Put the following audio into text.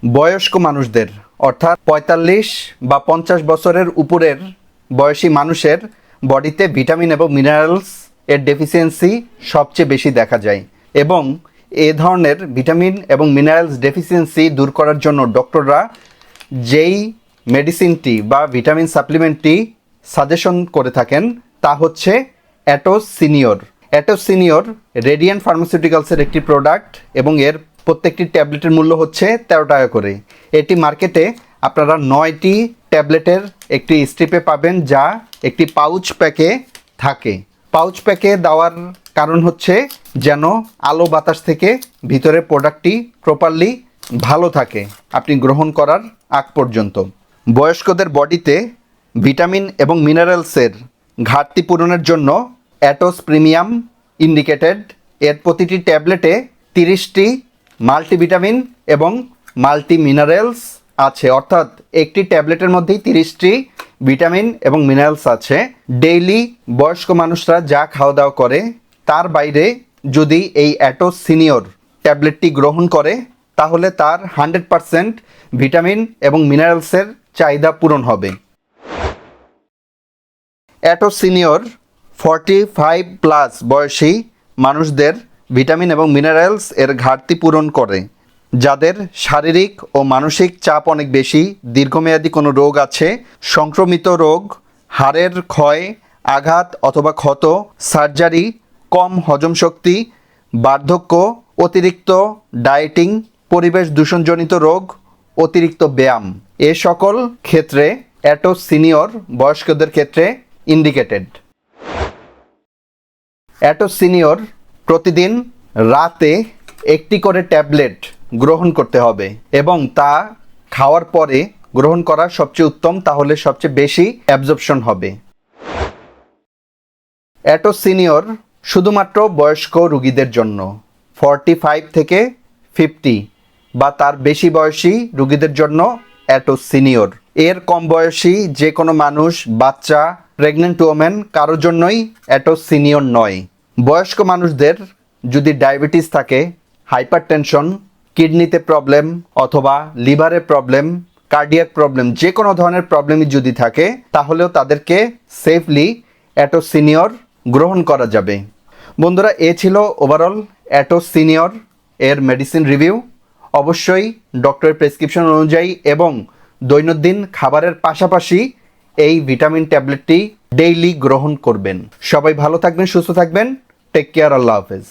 বয়স্ক মানুষদের অর্থাৎ ৪৫ বা ৫০ বছরের উপরের বয়সী মানুষের বডিতে ভিটামিন এবং মিনারেলস এর ডেফিসিয়েন্সি সবচেয়ে বেশি দেখা যায় এবং এ ধরনের ভিটামিন এবং মিনারেলস ডেফিসিয়েন্সি দূর করার জন্য ডক্টররা যেই মেডিসিনটি বা ভিটামিন সাপ্লিমেন্টটি সাজেশন করে থাকেন তা হচ্ছে অ্যাটোস সিনিয়র। অ্যাটোস সিনিয়র রেডিয়েন্ট ফার্মাসিউটিক্যালসের একটি প্রোডাক্ট এবং এর প্রত্যেকটি ট্যাবলেটের মূল্য হচ্ছে ১৩ টাকা করে। এটি মার্কেটে আপনারা ৯টি ট্যাবলেটের একটি স্ট্রিপে পাবেন যা একটি পাউচ প্যাকে থাকে। পাউচ প্যাকে দেওয়ার কারণ হচ্ছে যেন আলো বাতাস থেকে ভিতরে প্রোডাক্টটি প্রপারলি ভালো থাকে আপনি গ্রহণ করার আগ পর্যন্ত। বয়স্কদের বডিতে ভিটামিন এবং মিনারেলসের ঘাটতি পূরণের জন্য অ্যাটোস প্রিমিয়াম ইন্ডিকেটেড। এর প্রতিটি ট্যাবলেটে 30টি মাল্টিভিটামিন এবং মাল্টি মিনারেলস আছে, অর্থাৎ একটি ট্যাবলেটের মধ্যেই 30টি ভিটামিন এবং মিনারেলস আছে। ডেইলি বয়স্ক মানুষরা যা খাওয়া দাওয়া করে তার বাইরে যদি এই অ্যাটোস সিনিয়র ট্যাবলেটটি গ্রহণ করে তাহলে তার 100% ভিটামিন এবং মিনারেলসের চাহিদা পূরণ হবে। অ্যাটোস সিনিয়র 45+ বয়সী মানুষদের ভিটামিন এবং মিনারেলস এর ঘাটতি পূরণ করে। যাদের শারীরিক ও মানসিক চাপ অনেক বেশি, দীর্ঘমেয়াদী কোনো রোগ আছে, সংক্রমিত রোগ, হাড়ের ক্ষয়, আঘাত অথবা ক্ষত, সার্জারি, কম হজম শক্তি, বার্ধক্য, অতিরিক্ত ডায়েটিং, পরিবেশ দূষণজনিত রোগ, অতিরিক্ত ব্যায়াম, এ সকল ক্ষেত্রে অ্যাটোস সিনিয়র বয়স্কদের ক্ষেত্রে ইন্ডিকেটেড। অ্যাটোস সিনিয়র প্রতিদিন রাতে একটি করে ট্যাবলেট গ্রহণ করতে হবে এবং তা খাওয়ার পরে গ্রহণ করা সবচেয়ে উত্তম, তাহলে সবচেয়ে বেশি অ্যাবজর্পশন হবে। অ্যাটোস সিনিয়র শুধুমাত্র বয়স্ক রোগীদের জন্য, 45 থেকে 50 বা তার বেশি বয়সী রোগীদের জন্য অ্যাটোস সিনিয়র। এর কম বয়সী যে কোনো মানুষ, বাচ্চা, প্রেগনেন্ট ওমেন কারোর জন্যই অ্যাটোস সিনিয়র নয়। বয়স্ক মানুষদের যদি ডায়াবেটিস থাকে, হাইপারটেনশন, কিডনিতে প্রবলেম অথবা লিভারে প্রবলেম, কার্ডিয়াক প্রবলেম, যে কোনো ধরনের প্রবলেমই যদি থাকে তাহলেও তাদেরকে সেফলি অ্যাটোস সিনিয়র গ্রহণ করা যাবে। বন্ধুরা, এ ছিল ওভারঅল অ্যাটোস সিনিয়র এর মেডিসিন রিভিউ। অবশ্যই ডক্টরের প্রেসক্রিপশন অনুযায়ী এবং দৈনন্দিন খাবারের পাশাপাশি এই ভিটামিন ট্যাবলেটটি ডেইলি গ্রহণ করবেন। সবাই ভালো থাকবেন, সুস্থ থাকবেন। Take care. আল্লাহ হাফেজ।